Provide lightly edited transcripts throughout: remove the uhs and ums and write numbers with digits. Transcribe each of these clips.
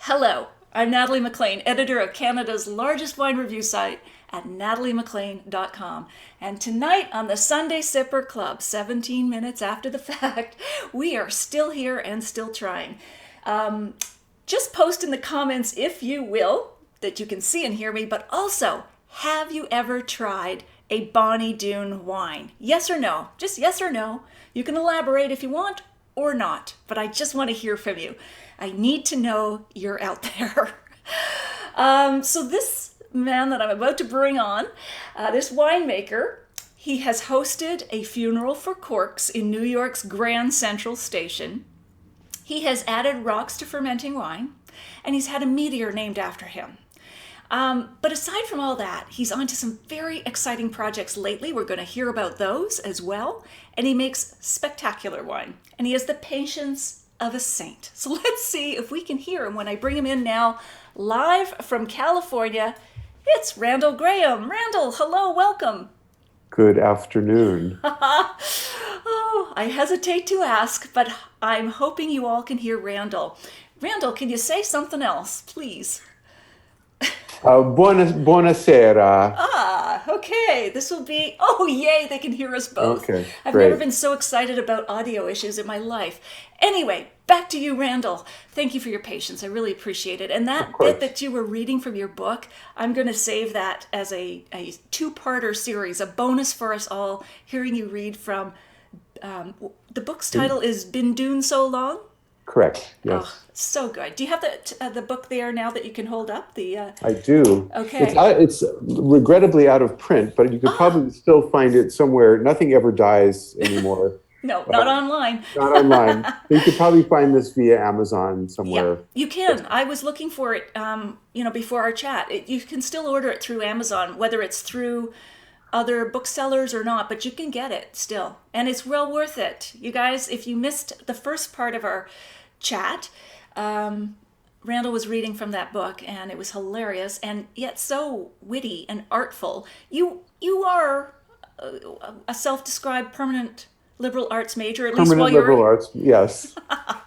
Hello, I'm Natalie McLean, editor of Canada's largest wine review site at nataliemclean.com. And tonight on the Sunday Sipper Club, 17 minutes after the fact, we are still here and still trying. Just post in the comments, if you will, that you can see and hear me, but also, have you ever tried a Bonnie Doon wine? Yes or no? Just yes or no. You can elaborate if you want or not, but I just want to hear from you. I need to know you're out there. So this man that I'm about to bring on, this winemaker, he has hosted a funeral for corks in New York's Grand Central Station. He has added rocks to fermenting wine, and he's had a meteor named after him. But aside from all that, he's on to some very exciting projects lately. We're going to hear about those as well. And he makes spectacular wine. And he has the patience of a saint. So let's see if we can hear him when I bring him in now, live from California. It's Randall Grahm. Randall, hello, welcome. Good afternoon. Oh, I hesitate to ask, but I'm hoping you all can hear Randall. Randall, can you say something else, please? Buonasera. Okay. This will be, oh, yay, they can hear us both. Okay, I've great. never been so excited about audio issues in my life. Anyway, back to you, Randall. Thank you for your patience. I really appreciate it. And Of that course. bit that you were reading from your book, I'm going to save that as a two-parter series, a bonus for us all, hearing you read from, the book's title is Been Doon So Long? Correct. Oh, Yes, so good. Do you have the book there now that you can hold up? I do. Okay. It's regrettably out of print, but you could probably still find it somewhere. Nothing ever dies anymore. No, not online. Not online. You could probably find this via Amazon Yeah, somewhere. you can. I was looking for it, before our chat. You can still order it through Amazon, whether it's through other booksellers or not, but you can get it still. And it's well worth it. You guys, if you missed the first part of our chat, Randall was reading from that book, and it was hilarious and yet so witty and artful. You are a self-described permanent liberal arts major, at least while Permanent you're. liberal arts, yes.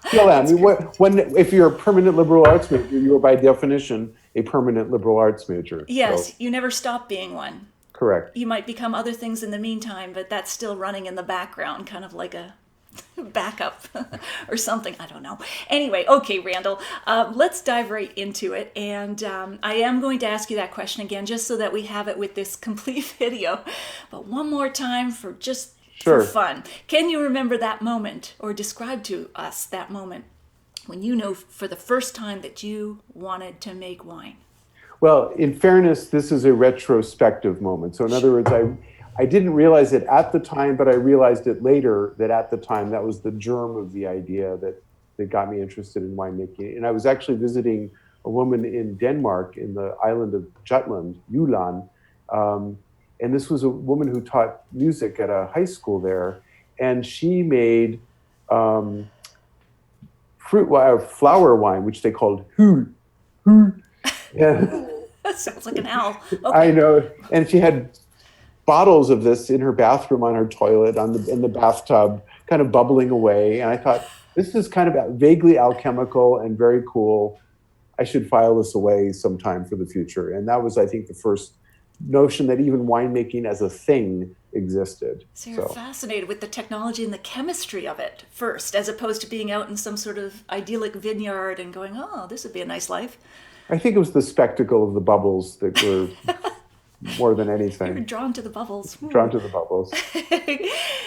Still am. If you're a permanent liberal arts major, you are by definition a permanent liberal arts major. Yes, So, you never stop being one. correct. You might become other things in the meantime, but that's still running in the background, kind of like a backup or something. I don't know. Anyway, okay, Randall, let's dive right into it. And I am going to ask you that question again, just so that we have it with this complete video. But one more time for Sure. fun. Can you remember that moment, or describe to us that moment when you know for the first time that you wanted to make wine? Well, in fairness, this is a retrospective moment. So in other words, I didn't realize it at the time, but I realized it later that at the time that was the germ of the idea that got me interested in winemaking. And I was actually visiting a woman in Denmark in the island of Jutland, Jylland. And this was a woman who taught music at a high school there. And she made flower wine, which they called hul. Yeah. That sounds like an owl. I Okay. know. And she had bottles of this in her bathroom, on her toilet, in the bathtub, kind of bubbling away. And I thought, this is kind of vaguely alchemical and very cool. I should file this away sometime for the future. And that was, I think, the first notion that even winemaking as a thing existed. So you're fascinated with the technology and the chemistry of it first, as opposed to being out in some sort of idyllic vineyard and going, oh, this would be a nice life. I think it was the spectacle of the bubbles that were more than You're anything drawn to the bubbles. drawn to the bubbles.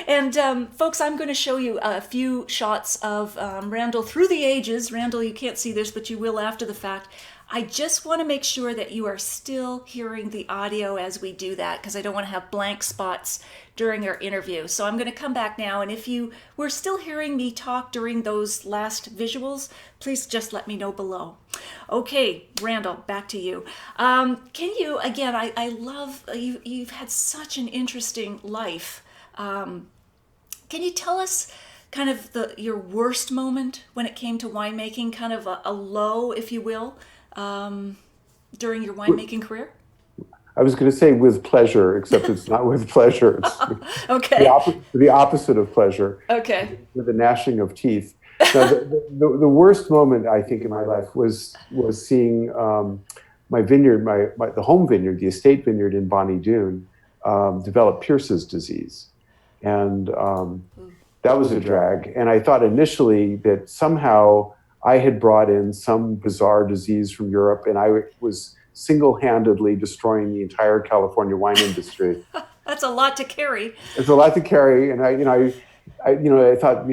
And folks, I'm going to show you a few shots of Randall through the ages. Randall, you can't see this, but you will after the fact. I just want to make sure that you are still hearing the audio as we do that, because I don't want to have blank spots during our interview. So I'm going to come back now, and if you were still hearing me talk during those last visuals, please just let me know below. Okay, Randall, back to you. Can you, again, I love, you've had such an interesting life. Can you tell us kind of your worst moment when it came to winemaking, kind of a low, if you will, during your winemaking career? I was going to say with pleasure, except it's not with pleasure. It's Okay. the opposite of pleasure, Okay. with the gnashing of teeth. Now, the worst moment I think in my life was seeing my vineyard, the home vineyard, the estate vineyard in Bonnie Doon, develop Pierce's disease, and that was a drag. And I thought initially that somehow I had brought in some bizarre disease from Europe, and I was single-handedly destroying the entire California wine industry. That's a lot to carry. It's a lot to carry, and I thought,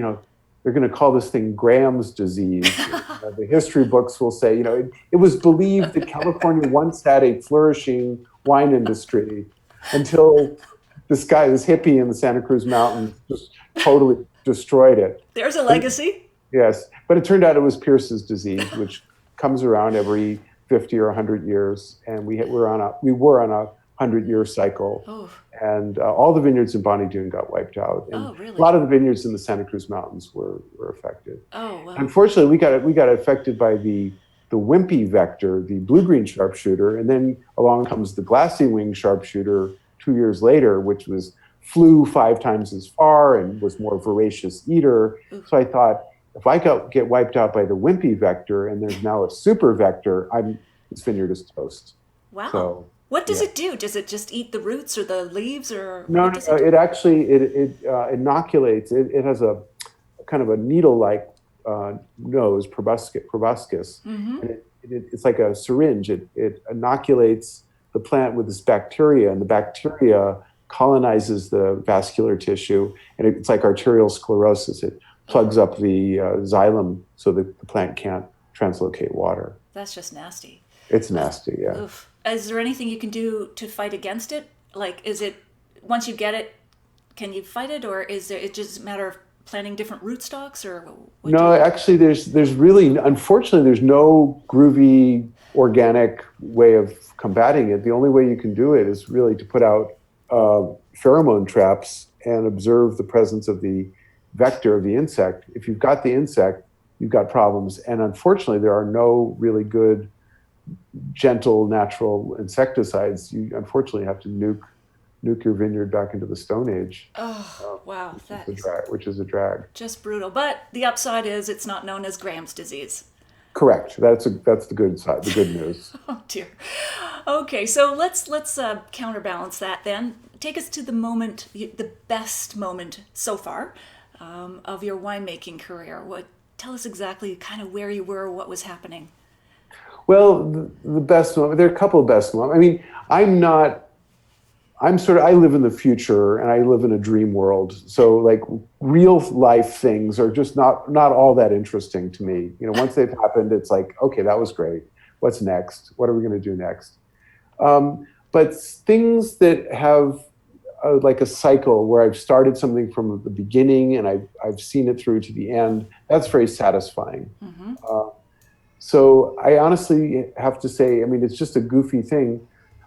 they're going to call this thing Graham's disease. The history books will say, it was believed that California once had a flourishing wine industry until this hippie in the Santa Cruz Mountains just totally destroyed it. There's a legacy. Yes, but it turned out it was Pierce's disease, which comes around every 50 or 100 years, and we were on a 100-year cycle. Oh. And all the vineyards in Bonnie Doon got wiped out. And really? A lot of the vineyards in the Santa Cruz Mountains were affected. Oh, wow. Unfortunately, we got affected by the wimpy vector, the blue-green sharpshooter, and then along comes the glassy wing sharpshooter 2 years later, which flew 5 times as far and was more voracious eater. Ooh. So I thought, if I get wiped out by the wimpy vector and there's now a super vector, this vineyard is toast. Wow. So, what does it do? Does it just eat the roots or the leaves, or no? It actually inoculates. It has a kind of a needle-like nose, proboscis, and it's like a syringe. It inoculates the plant with this bacteria, and the bacteria colonizes the vascular tissue, and it's like arterial sclerosis. It plugs up the xylem so that the plant can't translocate water. That's just nasty. It's nasty, yeah. Oof. Is there anything you can do to fight against it? Like, is it, once you get it, can you fight it, or is it just a matter of planting different rootstocks, or what? No, actually, there's really, unfortunately, there's no groovy organic way of combating it. The only way you can do it is really to put out pheromone traps and observe the presence of the vector of the insect. If you've got the insect, you've got problems. And unfortunately, there are no really good, gentle, natural insecticides. You unfortunately have to nuke your vineyard back into the Stone Age. Oh, wow. Which is a drag. Just brutal. But the upside is it's not known as Graham's disease. Correct. That's the good side, the good news. Oh, dear. Okay, so let's counterbalance that then. Take us to the moment, the best moment so far of your winemaking career. Tell us exactly kind of where you were, what was happening. Well, the best moment, there are a couple of best moments. I mean, I live in the future and I live in a dream world. So like real life things are just not all that interesting to me. Once they've happened, it's like, okay, that was great. What's next? What are we going to do next? But things that have like a cycle where I've started something from the beginning and I've seen it through to the end, that's very satisfying. Mm-hmm. So I honestly have to say, I mean, it's just a goofy thing.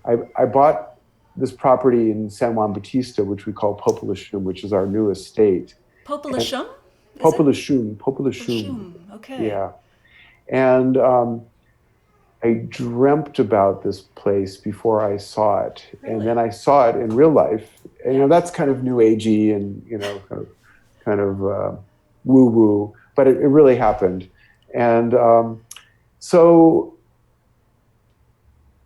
I bought this property in San Juan Bautista, which we call Populachum, which is our new estate. Populachum? Populachum. Okay. Yeah. And I dreamt about this place before I saw it. Really? And then I saw it in real life. And, that's kind of new agey and, kind of woo-woo, but it really happened. And so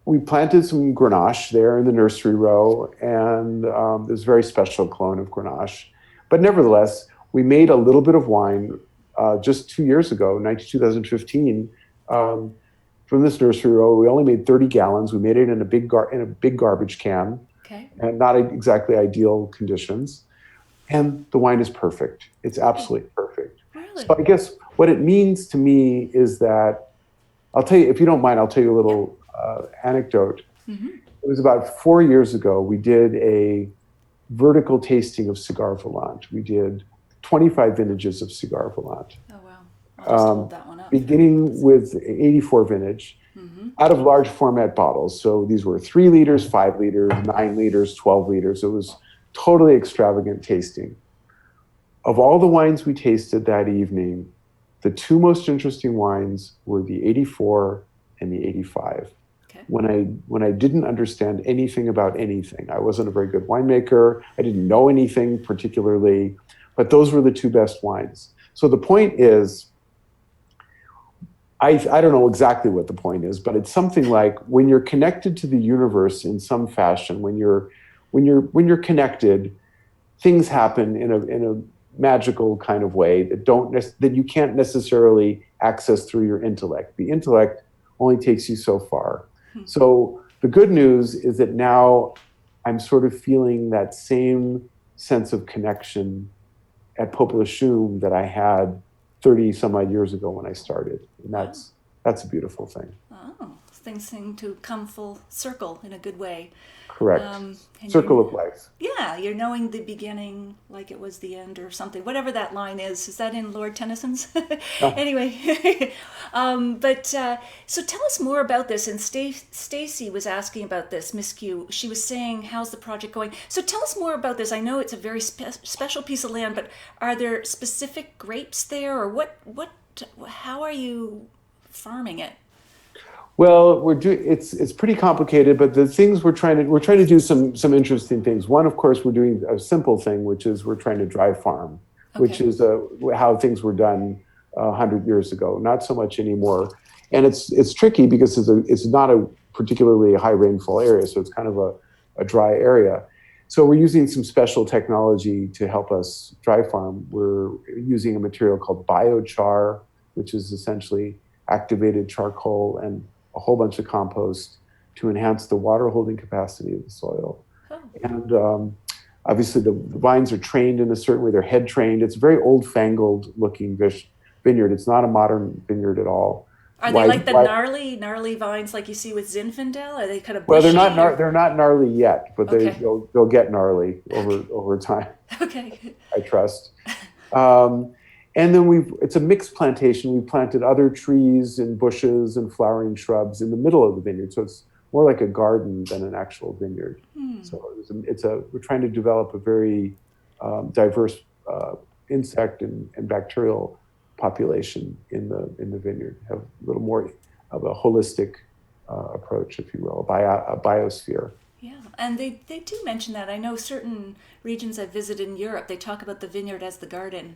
we planted some Grenache there in the nursery row, and there's a very special clone of Grenache. But nevertheless, we made a little bit of wine just 2 years ago, 2015, from this nursery row. We only made 30 gallons. We made it in a big garbage can, okay, and not exactly ideal conditions. And the wine is perfect. It's absolutely perfect. Really? So I guess what it means to me is that, I'll tell you, if you don't mind, I'll tell you a little anecdote. Mm-hmm. It was about 4 years ago. We did a vertical tasting of Cigar Volant. We did 25 vintages of Cigar Volant. Oh, wow. I'll just hold that one up. Beginning with 84 vintage, mm-hmm, out of large format bottles. So these were 3 liters, 5 liters, 9 liters, 12 liters. It was totally extravagant tasting. Of all the wines we tasted that evening, the 2 most interesting wines were the 84 and the 85. Okay. When I didn't understand anything about anything, I wasn't a very good winemaker. I didn't know anything particularly, but those were the 2 best wines. So the point is, I don't know exactly what the point is, but it's something like when you're connected to the universe in some fashion, when you're connected, things happen in a magical kind of way that you can't necessarily access through your intellect. The intellect only takes you so far. So the good news is that now I'm sort of feeling that same sense of connection at Populachum that I had 30 some odd years ago when I started. And Wow. that's a beautiful thing. Oh, things seem to come full circle in a good way. Correct. And Circle of life. yeah, you're knowing the beginning like it was the end or something. Whatever that line is that in Lord Tennyson's? Oh, Anyway, but so tell us more about this. And Stacy was asking about this, Miss Q. She was saying, how's the project going? So tell us more about this. I know it's a very special piece of land, but are there specific grapes there, or how are you farming it? well, it's pretty complicated, but the things we're trying to do some interesting things. One, of course, we're doing a simple thing, which is we're trying to dry farm, which Okay. is how things were done 100 years ago. Not so much anymore, and it's tricky because it's not a particularly high rainfall area, so it's kind of a dry area. So we're using some special technology to help us dry farm. We're using a material called biochar, which is essentially activated charcoal and a whole bunch of compost to enhance the water holding capacity of the soil. Oh, And obviously, the vines are trained in a certain way. They're head trained. It's a very old fangled looking vineyard. It's not a modern vineyard at all. are they Why? like the Why? gnarly vines like you see with Zinfandel? Are they kind of Well, bushy? Or they're not gnarly yet, but okay, they'll get gnarly over time. okay, I trust. Um, and then it's a mixed plantation. We planted other trees and bushes and flowering shrubs in the middle of the vineyard. So it's more like a garden than an actual vineyard. So we're trying to develop a very diverse insect and bacterial population in the vineyard. Have a little more of a holistic approach, if you will, a biosphere. yeah. And they do mention that. I know certain regions I've visited in Europe, they talk about the vineyard as the garden.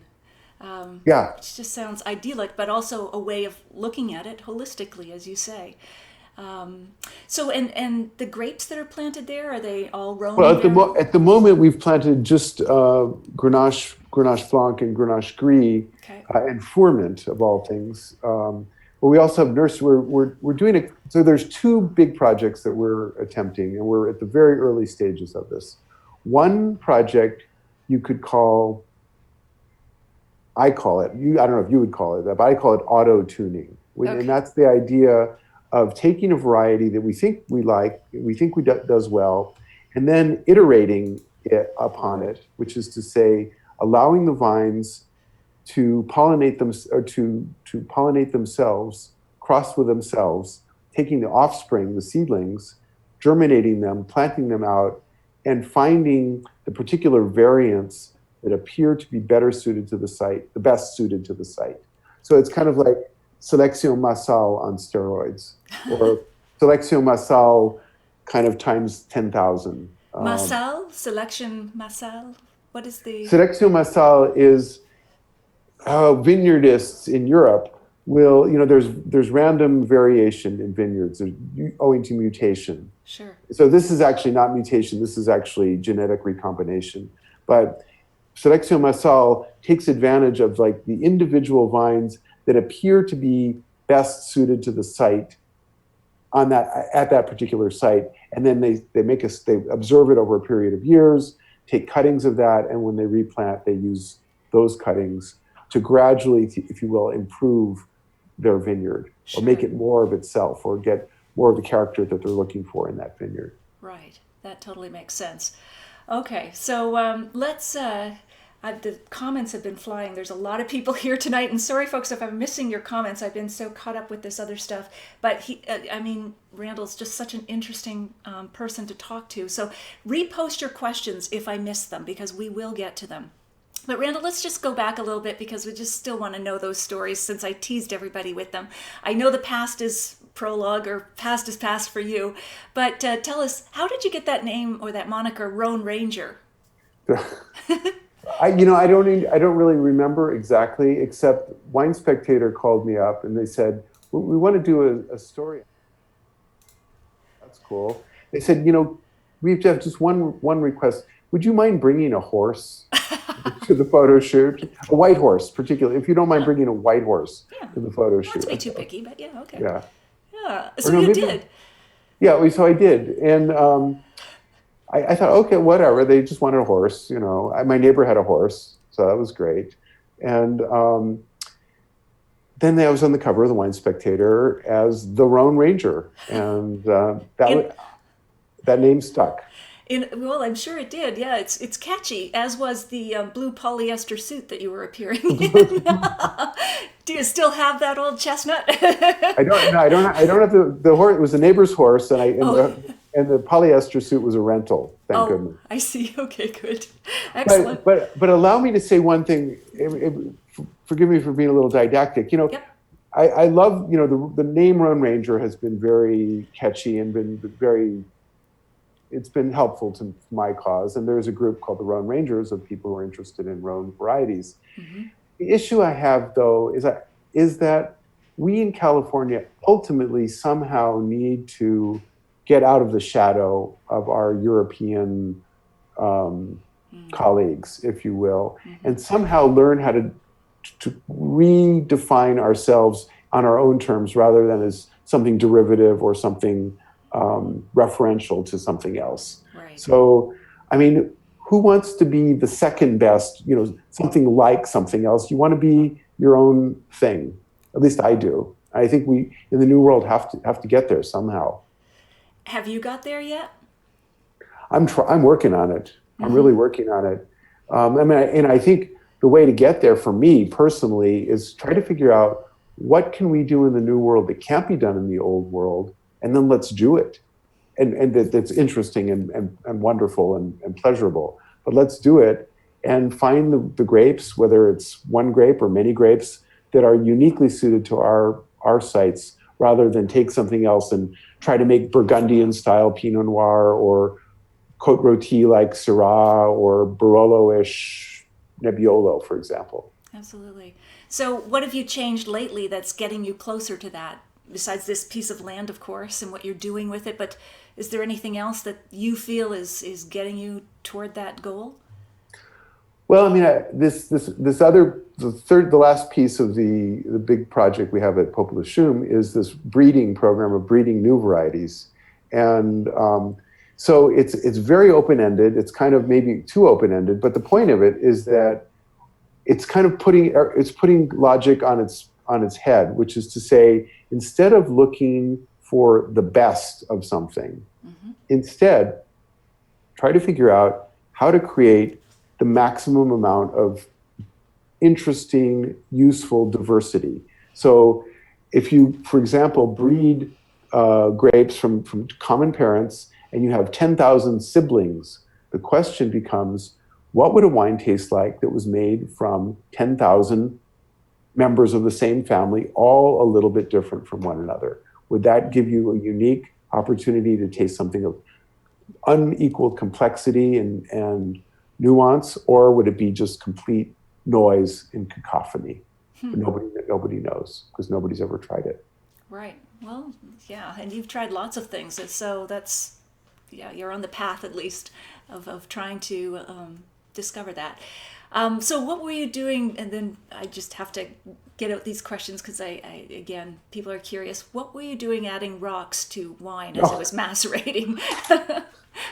Yeah. It just sounds idyllic, but also a way of looking at it holistically, as you say. So, and the grapes that are planted there, are they all Well, Rhone very? at the moment, we've planted just Grenache Blanc and Grenache Gris Okay. and Fourment of all things. But we also have nursery. We're doing it. So there's two big projects that we're attempting, and we're at the very early stages of this. One project you could call, I call it. I don't know if you would call it that, but I call it auto tuning, and Okay. that's the idea of taking a variety that we think we like, we think does well, and then iterating upon it, which is to say, allowing the vines to pollinate them or to pollinate themselves, cross with themselves, taking the offspring, the seedlings, germinating them, planting them out, and finding the particular variants that appear to be better suited to the site, the best suited to the site. So it's kind of like selection massal on steroids, or selection massal kind of times 10,000. Massal, selection massal. What is the? Selection massal is how vineyardists in Europe will, there's random variation in vineyards owing to mutation. Sure. So this is actually not mutation, this is actually genetic recombination. But selection massal takes advantage of like the individual vines that appear to be best suited to the site at that particular site, and then they observe it over a period of years, take cuttings of that, and when they replant, they use those cuttings to gradually, if you will, improve their vineyard, or make Sure. it more of itself, or get more of the character that they're looking for in that vineyard. Right. That totally makes sense. Okay, so let's. The comments have been flying. There's a lot of people here tonight, and sorry, folks, if I'm missing your comments. I've been so caught up with this other stuff. But Randall's just such an interesting person to talk to. So repost your questions if I miss them, because we will get to them. But Randall, let's just go back a little bit, because we just still want to know those stories, since I teased everybody with them. I know the past is prologue, or past is past for you, but tell us, how did you get that name or that moniker, Rhone Ranger? I don't really remember exactly, except Wine Spectator called me up and they said, we want to do a story. That's cool. They said, we have just one request. Would you mind bringing a horse to the photo shoot? A white horse, particularly, if you don't mind Huh. bringing a white horse Yeah. to the photo Not to shoot. be too picky, but yeah, okay. Yeah. Yeah. Or So no, you maybe, did. yeah, so I did. And I thought, okay, whatever. They just wanted a horse, My neighbor had a horse, so that was great. And then I was on the cover of the Wine Spectator as the Roan Ranger, and In that name stuck. well, I'm sure it did. Yeah, it's catchy, as was the blue polyester suit that you were appearing in. Do you still have that old chestnut? I don't. No, I don't have the horse. It was a neighbor's horse, Oh, and the polyester suit was a rental. Thank oh, goodness. I see. Okay, good, excellent. But allow me to say one thing. Forgive me for being a little didactic. Yep. I love the name Roan Ranger has been very catchy and been very. It's been helpful to my cause, and there's a group called the Roan Rangers of people who are interested in Roan varieties. Mm-hmm. The issue I have, though, is that we in California ultimately somehow need to get out of the shadow of our European colleagues, if you will, and somehow learn how to redefine ourselves on our own terms rather than as something derivative or something referential to something else. Right. So, I mean, who wants to be the second best, something like something else? You want to be your own thing. At least I do. I think we in the new world have to get there somehow. Have you got there yet? I'm working on it. I'm Mm-hmm. really working on it. And I think the way to get there for me personally is try to figure out what can we do in the new world that can't be done in the old world, and then let's do it. And that's interesting and wonderful and pleasurable. But let's do it and find the grapes, whether it's one grape or many grapes, that are uniquely suited to our sites, rather than take something else and try to make Burgundian style Pinot Noir or Côte Rôtie like Syrah or Barolo-ish Nebbiolo, for example. Absolutely. So, what have you changed lately that's getting you closer to that? Besides this piece of land, of course, and what you're doing with it, but is there anything else that you feel is getting you toward that goal? Well, I mean, the last piece of the big project we have at Populous Shum is this breeding program of breeding new varieties, and so it's very open ended. It's kind of maybe too open ended, but the point of it is that it's kind of putting logic on its head, which is to say, instead of looking for the best of something, instead try to figure out how to create the maximum amount of interesting, useful diversity. So if you, for example, breed grapes from common parents and you have 10,000 siblings, the question becomes, what would a wine taste like that was made from 10,000 members of the same family, all a little bit different from one another? Would that give you a unique opportunity to taste something of unequaled complexity and nuance, or would it be just complete noise and cacophony? Nobody knows because nobody's ever tried it. Right. Well, yeah, and you've tried lots of things, and so that's, yeah, you're on the path at least of trying to discover that. So what were you doing? And then I just have to get out these questions because I again, people are curious. What were you doing adding rocks to wine as it was macerating? What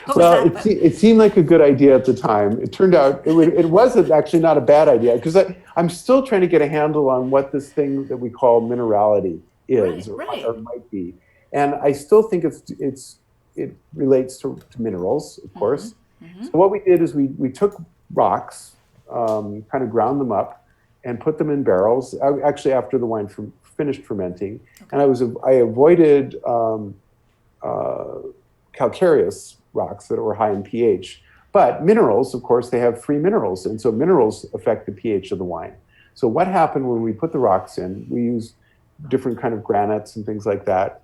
was Well, that about? it seemed like a good idea at the time. It turned out it wasn't actually not a bad idea, because I'm still trying to get a handle on what this thing that we call minerality Right, is, or right. might be. And I still think it relates to minerals, of course. So what we did is we took rocks, kind of ground them up, and put them in barrels. Actually, after the wine finished fermenting, and I avoided calcareous rocks that were high in pH. But minerals, of course, they have free minerals, and so minerals affect the pH of the wine. So what happened when we put the rocks in? We used different kind of granites and things like that.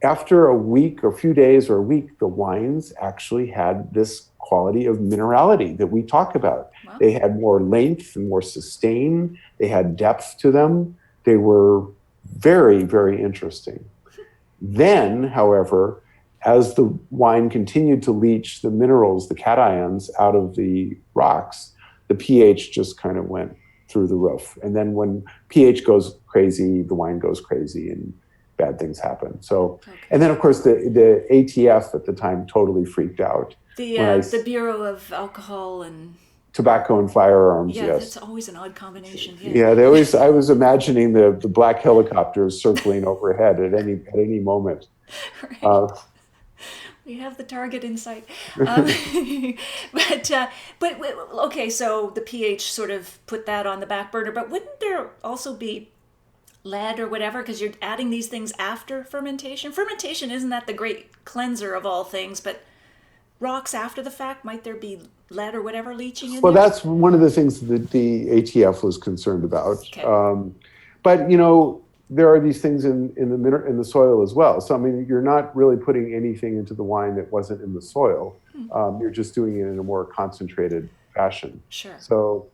after a week or a few days or a week, the wines actually had this quality of minerality that we talk about. Wow. They had more length and more sustain. They had depth to them. They were very, very interesting. Then, however, as the wine continued to leach the minerals, the cations, out of the rocks, the pH just kind of went through the roof. And then when pH goes crazy, the wine goes crazy and bad things happen. So, Okay. and then of course the ATF at the time totally freaked out. The Bureau of Alcohol and Tobacco and firearms, yeah, yes. that's always an odd combination. Yeah, they always. I was imagining the black helicopters circling overhead at any moment. Right. We have the target in sight. But okay, so the pH sort of put that on the back burner. But wouldn't there also be lead or whatever, because you're adding these things after fermentation? Fermentation, isn't that the great cleanser of all things? But rocks after the fact, might there be lead or whatever leaching in Well, there? that's one of the things that the ATF was concerned about. Okay. But there are these things in the soil as well. So I mean, you're not really putting anything into the wine that wasn't in the soil. You're just doing it in a more concentrated fashion. Sure. So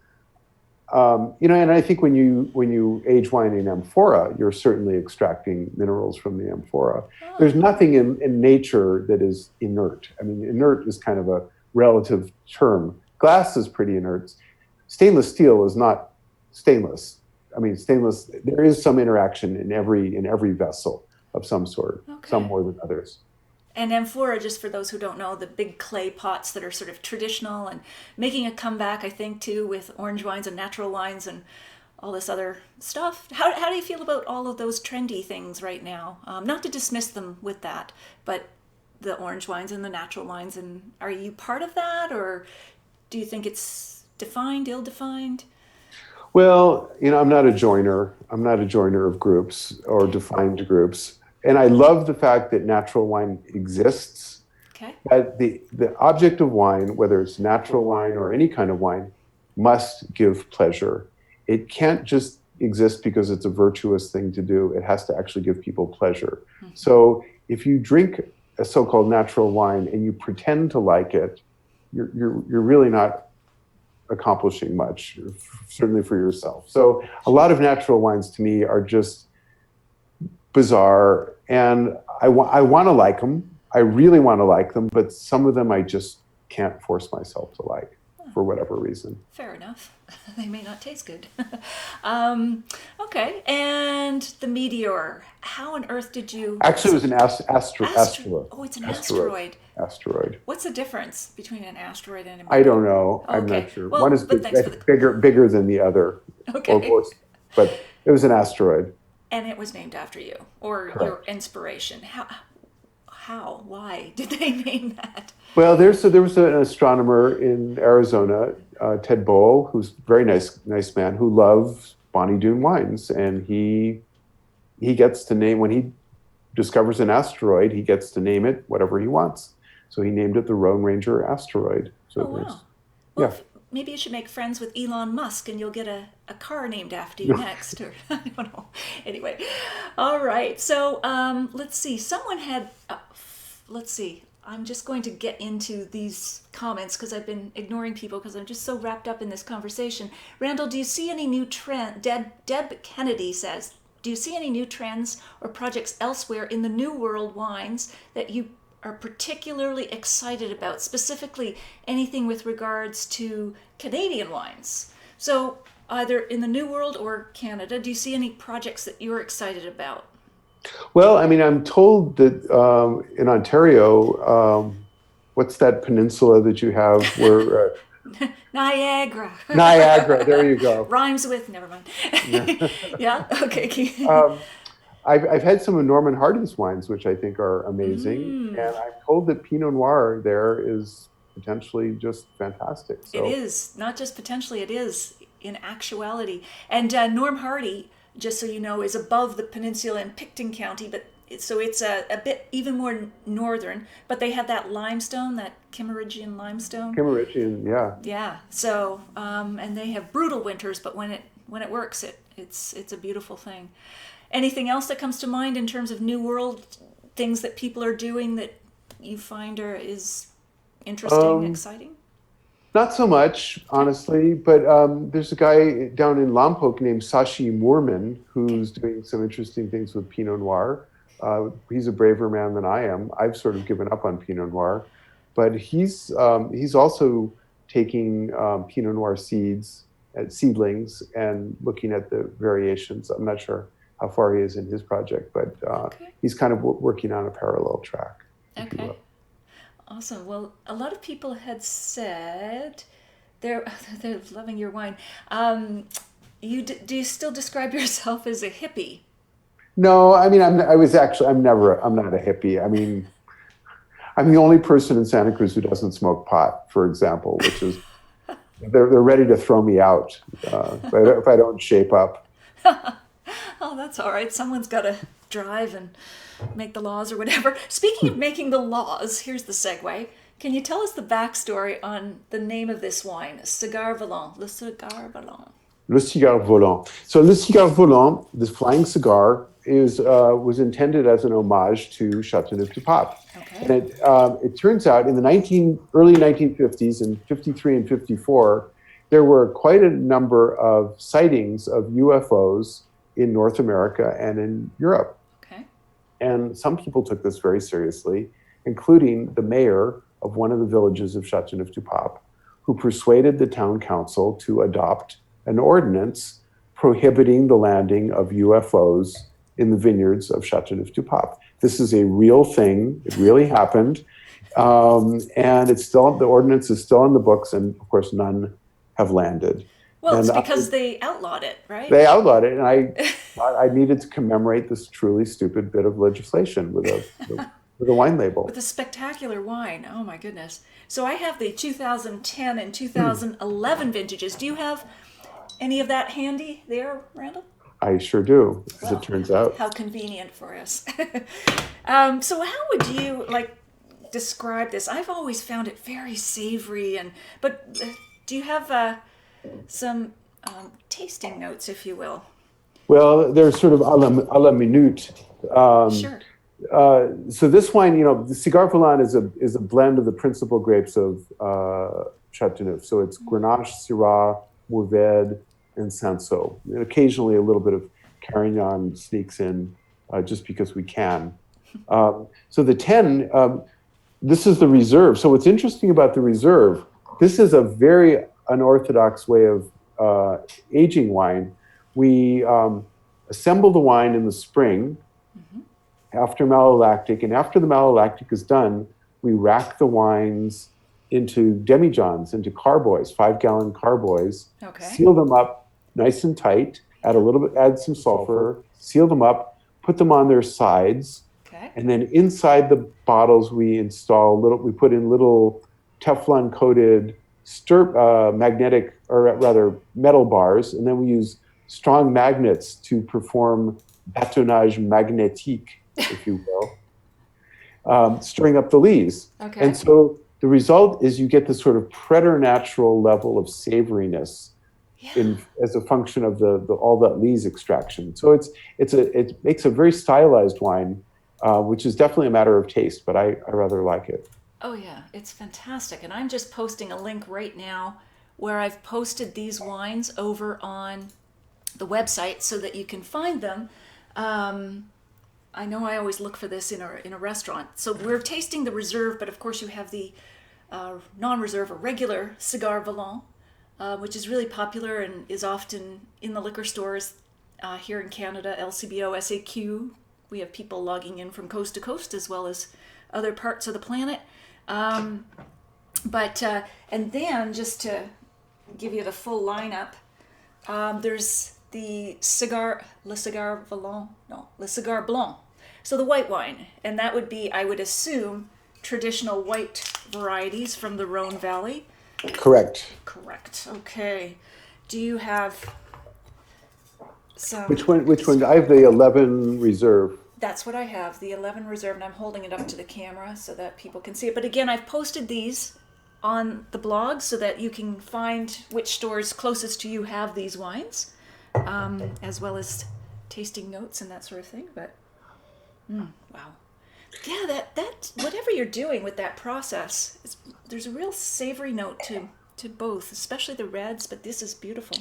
and I think when you age wine in amphora, you're certainly extracting minerals from the amphora. Oh. There's nothing in nature that is inert. I mean, inert is kind of a relative term. Glass is pretty inert. Stainless steel is not stainless. I mean, stainless, there is some interaction in every vessel of some sort, some more than others. And amphora, just for those who don't know, the big clay pots that are sort of traditional and making a comeback, I think, too, with orange wines and natural wines and all this other stuff. How do you feel about all of those trendy things right now? Not to dismiss them with that, but the orange wines and the natural wines. And are you part of that, or do you think it's defined, ill-defined? Well, I'm not a joiner. I'm not a joiner of groups or defined groups. And I love the fact that natural wine exists. Okay. But the object of wine, whether it's natural wine or any kind of wine, must give pleasure. It can't just exist because it's a virtuous thing to do. It has to actually give people pleasure. Mm-hmm. So if you drink a so-called natural wine and you pretend to like it, you're really not accomplishing much, certainly for yourself. So a lot of natural wines to me are just bizarre, and I want to like them. I really want to like them, but some of them I just can't force myself to like for whatever reason. Fair enough. They may not taste good. Okay, and the meteor. How on earth did you... Actually, it was an asteroid. Oh, it's an asteroid. Asteroid. What's the difference between an asteroid and a meteor? I don't know. Okay. I'm not sure. Well, one is bigger than the other. Okay. But it was an asteroid. And it was named after you, or Correct. Your inspiration. How? Why did they name that? Well, there was an astronomer in Arizona, Ted Bowl, who's a very nice man, who loves Bonnie Doon wines, and he gets to name, when he discovers an asteroid, he gets to name it whatever he wants. So he named it the Lone Ranger asteroid. So wow. Well, maybe you should make friends with Elon Musk and you'll get a car named after you next. Or I don't know. Anyway. All right. So let's see. Someone had, let's see. I'm just going to get into these comments because I've been ignoring people because I'm just so wrapped up in this conversation. Randall, do you see any new trend? Deb Kennedy says, do you see any new trends or projects elsewhere in the New World wines that you are particularly excited about, specifically anything with regards to Canadian wines? So either in the New World or Canada, do you see any projects that you're excited about? Well, I mean, I'm told that in Ontario, what's that peninsula that you have where... Niagara. Niagara, there you go. Rhymes with, never mind. Yeah, okay. I've had some of Norman Hardin's wines, which I think are amazing. And I'm told that Pinot Noir there is potentially just fantastic. So. It is, not just potentially, it is in actuality. And Norm Hardy, just so you know, is above the peninsula in Picton County, but so it's a bit even more northern, but they have that limestone, that Kimmeridgian limestone. Kimmeridgian, yeah. Yeah. So and they have brutal winters, but when it works, it's a beautiful thing. Anything else that comes to mind in terms of New World things that people are doing that you find is interesting, Um, exciting? Not so much, Okay. honestly, but there's a guy down in Lompoc named Sashi Moorman Okay. who's doing some interesting things with Pinot Noir. He's a braver man than I am. I've sort of given up on Pinot Noir, but he's also taking Pinot Noir seedlings, and looking at the variations. I'm not sure how far he is in his project, but Okay. he's kind of working on a parallel track, if you Okay. will. Awesome. Well, a lot of people had said they're they're loving your wine. Do you still describe yourself as a hippie? No, I mean, I'm not a hippie. I mean, I'm the only person in Santa Cruz who doesn't smoke pot, for example, which is, they're ready to throw me out if I don't shape up. Oh, that's all right. Someone's got to drive and make the laws or whatever. Speaking of making the laws, here's the segue. Can you tell us the backstory on the name of this wine, Cigar Volant, Le Cigar Volant? Le cigare volant. So Le cigare volant, this flying cigar, is was intended as an homage to Chateauneuf-du-Pape. And Okay. it turns out in the early 1950s, in 53 and 54, there were quite a number of sightings of UFOs in North America and in Europe. Okay. And some people took this very seriously, including the mayor of one of the villages of Chateauneuf-du-Pape, who persuaded the town council to adopt an ordinance prohibiting the landing of UFOs in the vineyards of Chateauneuf-du-Pape. This is a real thing. It really happened. And the ordinance is still in the books, and of course, none have landed. Well, it's And because they outlawed it, right? they outlawed it, and I needed to commemorate this truly stupid bit of legislation with a wine label. With a spectacular wine. Oh my goodness. So I have the 2010 and 2011 vintages. Do you have any of that handy there, Randall? I sure do, as it Well, turns out. how convenient for us. So how would you like describe this? I've always found it very savory, but do you have some tasting notes, if you will? Well, they're sort of a la minute. Um, Sure. so this wine, the Cigar Volant is a blend of the principal grapes of Chateauneuf. So it's Grenache, Syrah, Mourvèdre, and Cinsault. And occasionally a little bit of Carignan sneaks in, just because we can. So the 10, this is the reserve. So what's interesting about the reserve, this is a very unorthodox way of aging wine. We assemble the wine in the spring after malolactic, and after the malolactic is done, we rack the wines into demijohns, into carboys, 5-gallon carboys, Okay. seal them up nice and tight, add some sulfur, seal them up, put them on their sides, Okay. and then inside the bottles we put in little Teflon coated magnetic, or rather metal bars, and then we use strong magnets to perform bâtonnage magnétique, if you will, stirring up the lees. Okay. And so the result is you get this sort of preternatural level of savoriness Yeah. as a function of all that lees extraction. So it makes a very stylized wine, which is definitely a matter of taste, but I rather like it. Oh, yeah, it's fantastic. And I'm just posting a link right now where I've posted these wines over on the website so that you can find them. I know I always look for this in a restaurant. So we're tasting the reserve, but of course you have the non-reserve or regular Cigar Volant, which is really popular and is often in the liquor stores here in Canada, LCBO, SAQ. We have people logging in from coast to coast as well as other parts of the planet. And then just to give you the full lineup, there's the Le Cigar Volant, no, Le Cigar Blanc. So the white wine, and that would be, I would assume, traditional white varieties from the Rhone Valley. Correct. Correct. Okay. Do you have some? Which one? I have the 11 reserve. That's what I have, the 11 reserve, and I'm holding it up to the camera so that people can see it. But again, I've posted these on the blog so that you can find which stores closest to you have these wines, as well as tasting notes and that sort of thing. But wow, Yeah, that whatever you're doing with that process, there's a real savory note to both, especially the reds. But this is beautiful.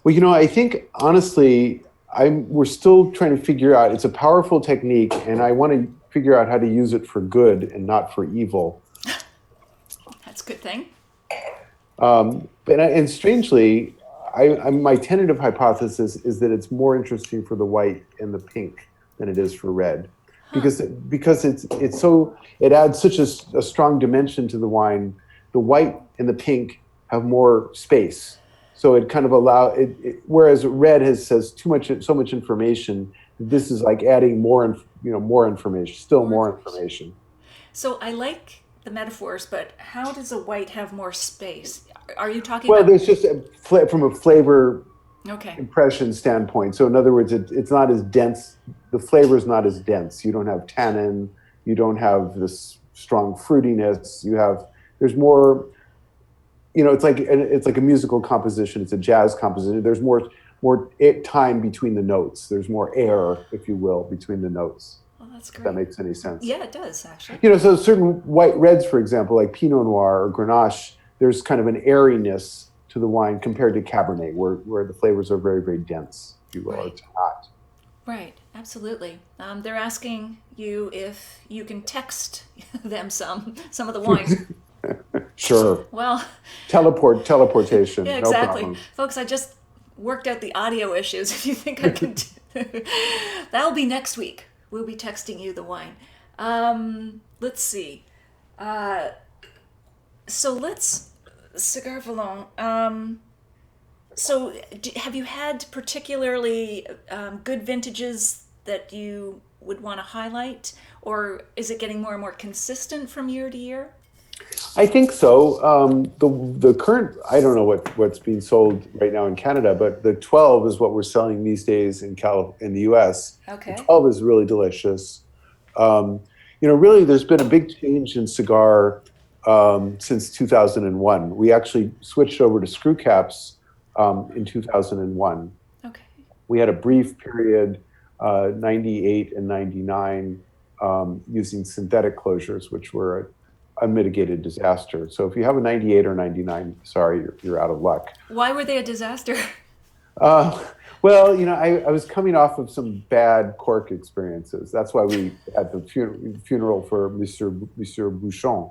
Well, I think honestly, we're still trying to figure out. It's a powerful technique, and I want to figure out how to use it for good and not for evil. That's a good thing. And strangely, my tentative hypothesis is that it's more interesting for the white and the pink than it is for red, Huh. because it adds such a strong dimension to the wine. The white and the pink have more space, so it kind of whereas red says so much information. This is like adding more information, still More more information. information. So I like the metaphors, but how does a white have more space? Are you talking Well, about? there's just from a flavor Okay. impression standpoint. So in other words, it's not as dense. The flavor is not as dense. You don't have tannin. You don't have this strong fruitiness. There's more. It's like a musical composition. It's a jazz composition. There's more time between the notes. There's more air, if you will, between the notes. Well, that's If that great. makes any sense. Yeah, it does actually. So certain white reds, for example, like Pinot Noir or Grenache, there's kind of an airiness to the wine compared to Cabernet, where the flavors are very, very dense, if you will, or Right. it's hot. Right. Absolutely. They're asking you if you can text them some of the wines. Sure. Well, Teleportation, yeah, no exactly. problem. Folks, I just worked out the audio issues. If you think I can that'll be next week. We'll be texting you the wine. Let's see. Uh, so let's cigar volant. So have you had particularly good vintages that you would want to highlight, or is it getting more and more consistent from year to year? I think so. The current, I don't know what's being sold right now in Canada, but the 12 is what we're selling these days in the U.S. The Okay. 12 is really delicious. Um, really, there's been a big change in cigar since 2001. We actually switched over to screw caps in 2001. Okay. We had a brief period, 98 and 99, using synthetic closures, which were a unmitigated disaster. So if you have a 98 or 99, sorry, you're out of luck. Why were they a disaster? Uh, well, I was coming off of some bad cork experiences. That's why we had the funeral for Monsieur Bouchon.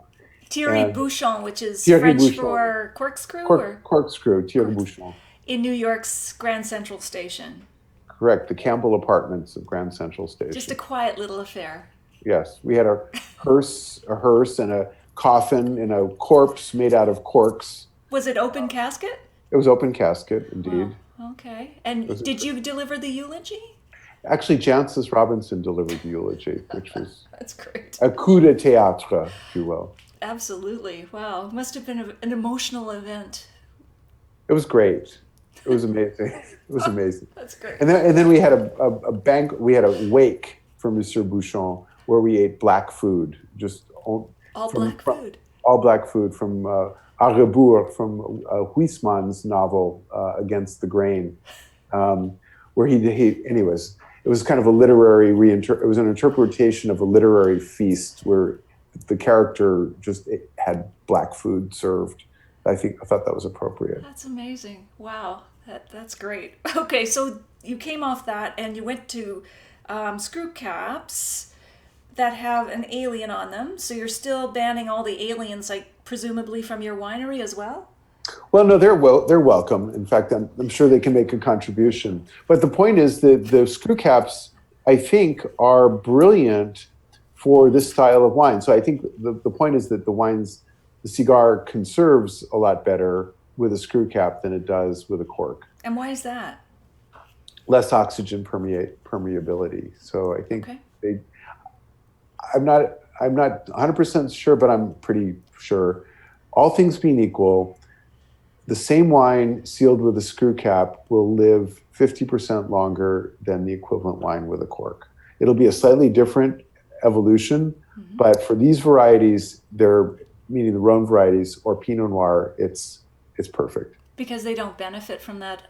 Thierry And Bouchon, which is Thierry French Bouchon, for corkscrew, or corkscrew, Thierry corks Bouchon. in New York's Grand Central Station. Correct, the Campbell Apartments of Grand Central Just a Station. quiet little affair. Yes, we had a hearse and a coffin and a corpse made out of corks. Was it open casket? It was open casket, Well, indeed. okay. It And was did you deliver the eulogy? actually Jancis Robinson delivered the eulogy, which was That's great. a coup de théâtre, if you will. Absolutely. Wow. Must have been an emotional event. It was great. It was amazing. It was amazing. That's great. And then we had a bank. We had a wake for Monsieur Bouchon where we ate black food, just All from, black from food. all black food from A Rebours, from Huysman's novel Against the Grain, where anyways, it was kind of a literary it was an interpretation of a literary feast where the character just had black food served. I thought that was appropriate. That's amazing. Wow. That's great. Okay, so you came off that and you went to screw caps that have an alien on them. So you're still banning all the aliens, like presumably from your winery as well? Well, no, they're welcome. In fact, I'm sure they can make a contribution. But the point is that the screw caps, I think, are brilliant for this style of wine. So I think the point is that the cigar conserves a lot better with a screw cap than it does with a cork. And why is that? Less oxygen permeability. So I think Okay. they. I'm not 100% sure, but I'm pretty sure. All things being equal, the same wine sealed with a screw cap will live 50% longer than the equivalent wine with a cork. It'll be a slightly different evolution, but for these varieties, meaning the Rhone varieties or Pinot Noir, it's perfect. Because they don't benefit from that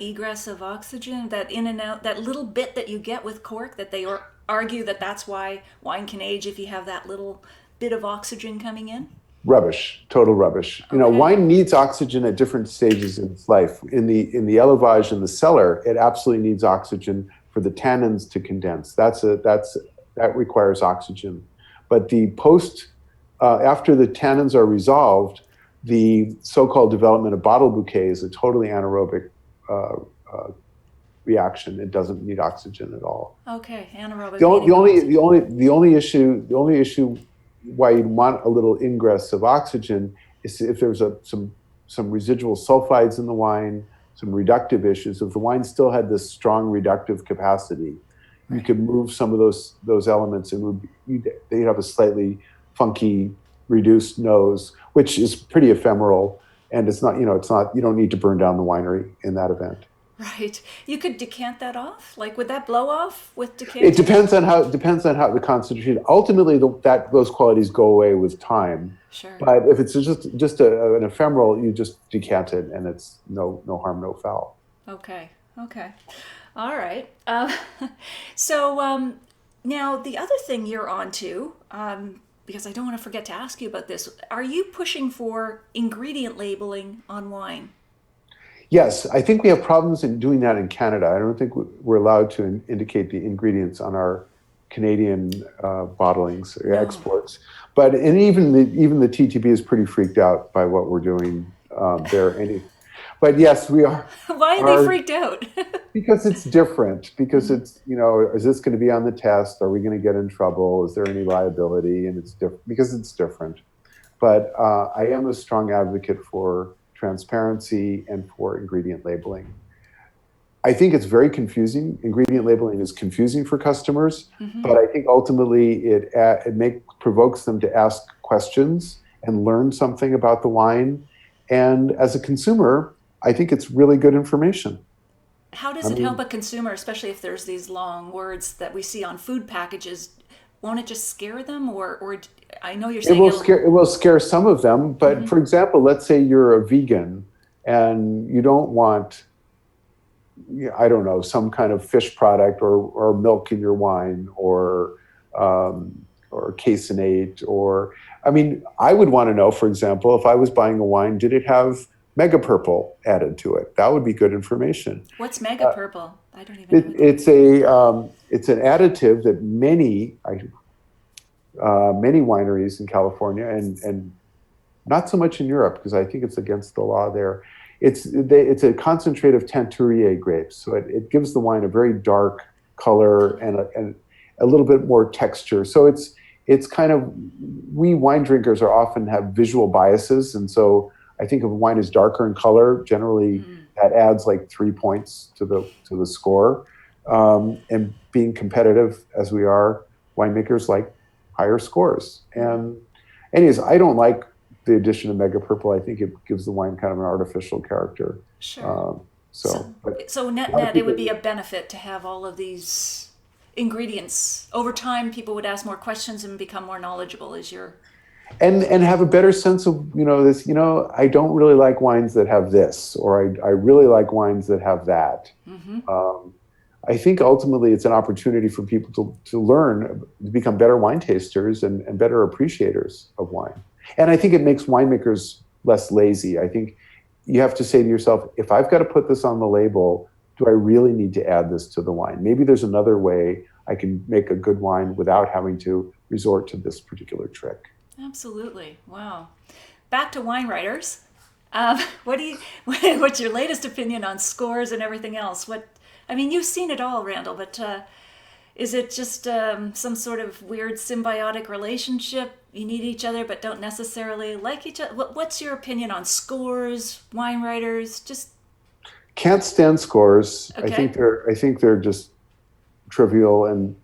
egress of oxygen, that in and out, that little bit that you get with cork that they argue that that's why wine can age if you have that little bit of oxygen coming in? Rubbish, total rubbish. Okay. Wine needs oxygen at different stages in its life. In the élevage in the cellar, it absolutely needs oxygen for the tannins to condense. That requires oxygen. But the after the tannins are resolved, the so-called development of bottle bouquet is a totally anaerobic reaction. It doesn't need oxygen at all. Okay, anaerobic. The only issue why you'd want a little ingress of oxygen is if there's some residual sulfides in the wine, some reductive issues. If the wine still had this strong reductive capacity, you could move some of those elements, and they'd have a slightly funky, reduced nose, which is pretty ephemeral, and it's not. You don't need to burn down the winery in that event. Right. You could decant that off? Like, would that blow off with decanting? It depends on how the concentration. Ultimately, those qualities go away with time. Sure. But if it's just an ephemeral, you just decant it, and it's no harm, no foul. Okay. All right. So now the other thing you're onto, because I don't want to forget to ask you about this, are you pushing for ingredient labeling on wine? Yes, I think we have problems in doing that in Canada. I don't think we're allowed to indicate the ingredients on our Canadian bottlings or exports. But even the TTB is pretty freaked out by what we're doing there. But yes, we are. Why are they freaked out? Because it's different. Because it's, is this going to be on the test? Are we going to get in trouble? Is there any liability? And it's different because it's different. But I am a strong advocate for transparency and for ingredient labeling. I think it's very confusing. Ingredient labeling is confusing for customers, but I think ultimately it provokes them to ask questions and learn something about the wine. And as a consumer, I think it's really good information. How does it help a consumer, especially if there's these long words that we see on food packages? Won't it just scare them, or I know you're saying it will scare some of them, but for example, let's say you're a vegan and you don't want, I don't know, some kind of fish product or milk in your wine or caseinate I would want to know, for example, if I was buying a wine, did it have mega purple added to it? That would be good information. What's mega purple? I don't even know. It's an additive that many wineries in California and not so much in Europe, because I think it's against the law there. It's a concentrate of Tenturier grapes, so it gives the wine a very dark color and a little bit more texture. So it's kind of, we wine drinkers often have visual biases, and so I think if a wine is darker in color, generally that adds like 3 points to the score. And being competitive as we are, winemakers like higher scores. And anyways, I don't like the addition of mega purple. I think it gives the wine kind of an artificial character. Sure. So net, it would be a benefit to have all of these ingredients. Over time, people would ask more questions and become more knowledgeable as you're... And have a better sense of, this, I don't really like wines that have this, or I really like wines that have that. I think ultimately it's an opportunity for people to learn, to become better wine tasters and better appreciators of wine. And I think it makes winemakers less lazy. I think you have to say to yourself, if I've got to put this on the label, do I really need to add this to the wine? Maybe there's another way I can make a good wine without having to resort to this particular trick. Absolutely. Wow. Back to wine writers. What's your latest opinion on scores and everything else? You've seen it all, Randall, but is it just some sort of weird symbiotic relationship? You need each other but don't necessarily like each other? What's your opinion on scores, wine writers? Just can't stand scores. Okay. I think they're just trivial, and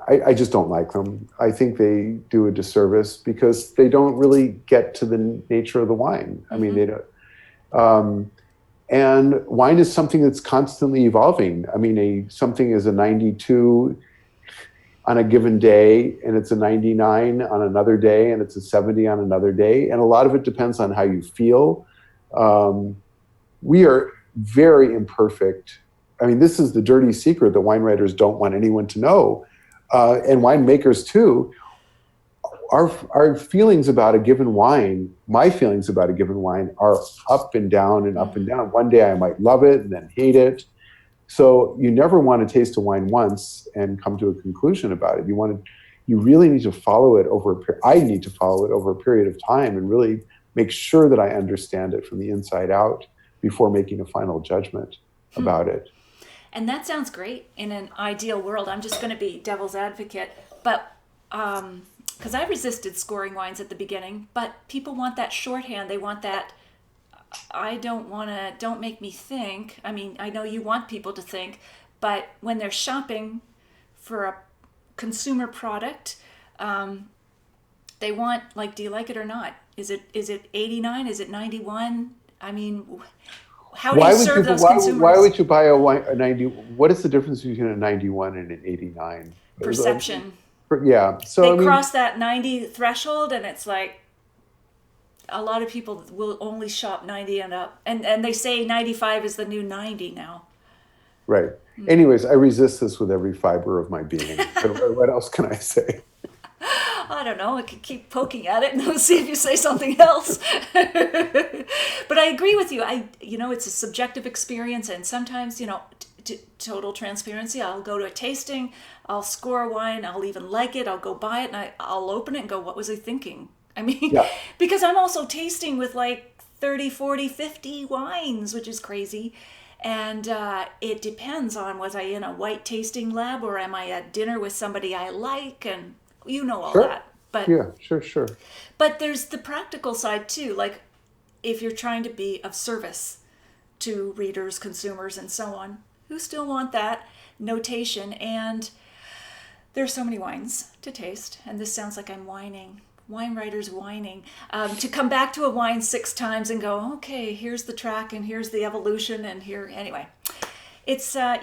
I just don't like them. I think they do a disservice because they don't really get to the nature of the wine. They don't. And wine is something that's constantly evolving. Something is a 92 on a given day, and it's a 99 on another day, and it's a 70 on another day. And a lot of it depends on how you feel. We are very imperfect I mean, this is the dirty secret that wine writers don't want anyone to know, and winemakers too. Our feelings about a given wine, my feelings about a given wine, are up and down and up and down. One day I might love it and then hate it. So you never want to taste a wine once and come to a conclusion about it. You really need to follow it over I need to follow it over a period of time and really make sure that I understand it from the inside out before making a final judgment about it. And that sounds great in an ideal world. I'm just going to be devil's advocate, but because I resisted scoring wines at the beginning, but people want that shorthand. They want that. Don't make me think. I mean, I know you want people to think, but when they're shopping for a consumer product, they want, like, do you like it or not? Is it 89? Is it 91? I mean, how do you serve those consumers? Why would you buy a 90? What is the difference between a 91 and an 89? Perception. Yeah. So they cross that 90 threshold, and it's like a lot of people will only shop 90 and up. And they say 95 is the new 90 now. Right. Anyways, I resist this with every fiber of my being. What else can I say? I don't know. I could keep poking at it and we'll see if you say something else. But I agree with you. It's a subjective experience, and sometimes, total transparency, I'll go to a tasting, I'll score a wine, I'll even like it, I'll go buy it, and I'll open it and go, what was I thinking? I mean, yeah. Because I'm also tasting with like 30, 40, 50 wines, which is crazy. And it depends on, was I in a white tasting lab or am I at dinner with somebody I like, and all that. But yeah, sure. But there's the practical side too. Like, if you're trying to be of service to readers, consumers, and so on, who still want that notation. And there's so many wines to taste. And this sounds like I'm whining. Wine writers whining. To come back to a wine 6 times and go, okay, here's the track and here's the evolution and here. Anyway, it's a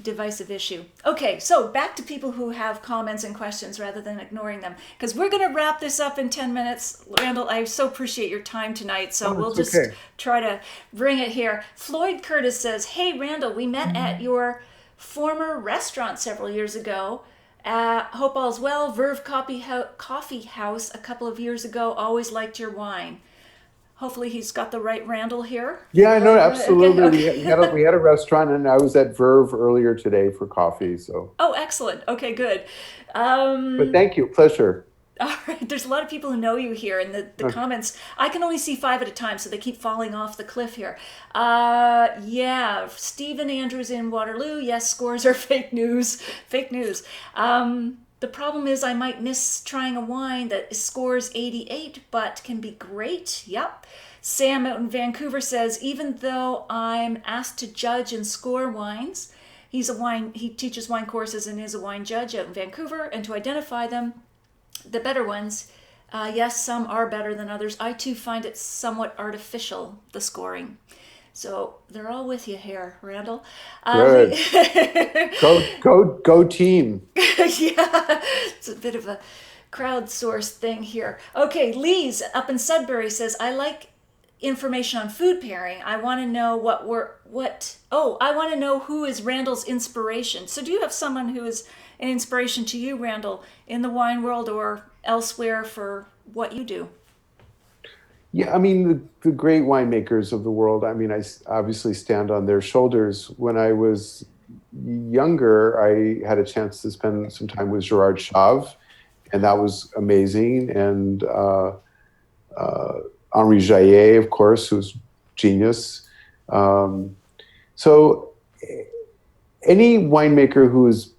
divisive issue. Okay, so back to people who have comments and questions rather than ignoring them, because we're going to wrap this up in 10 minutes. Randall, I so appreciate your time tonight, so we'll just try to bring it here. Floyd Curtis says, hey, Randall, we met at your former restaurant several years ago. Hope all's well. Verve Coffee House a couple of years ago. Always liked your wine. Hopefully he's got the right Randall here. Yeah, no, absolutely. Okay. We had a restaurant, and I was at Verve earlier today for coffee. So. Oh, excellent. Okay, good. But thank you. Pleasure. All right. There's a lot of people who know you here in the comments. I can only see 5 at a time, so they keep falling off the cliff here. Yeah. Stephen Andrews in Waterloo. Yes, scores are fake news. Fake news. The problem is I might miss trying a wine that scores 88, but can be great. Yep. Sam out in Vancouver says, even though I'm asked to judge and score wines, he teaches wine courses and is a wine judge out in Vancouver, and to identify them, the better ones, yes, some are better than others. I too find it somewhat artificial, the scoring. So they're all with you here, Randall. Good. Go team. Yeah, it's a bit of a crowdsourced thing here. Okay, Lee's up in Sudbury says, I like information on food pairing. I want to know I want to know who is Randall's inspiration. So do you have someone who is an inspiration to you, Randall, in the wine world or elsewhere for what you do? Yeah, I mean, the great winemakers of the world, I mean, I obviously stand on their shoulders. When I was younger, I had a chance to spend some time with Gerard Chave, and that was amazing. And Henri Jaillet, of course, who's genius. So any winemaker who's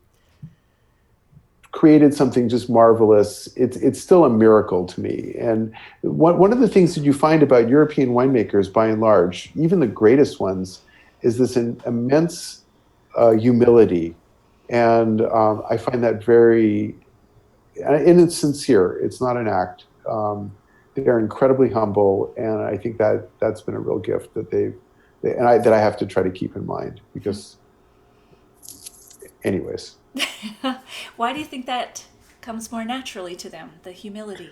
created something just marvelous, it's still a miracle to me. And one of the things that you find about European winemakers, by and large, even the greatest ones, is this immense humility. And I find that and it's sincere. It's not an act. They're incredibly humble, and I think that's been a real gift that that I have to try to keep in mind, because anyways. Why do you think that comes more naturally to them, the humility?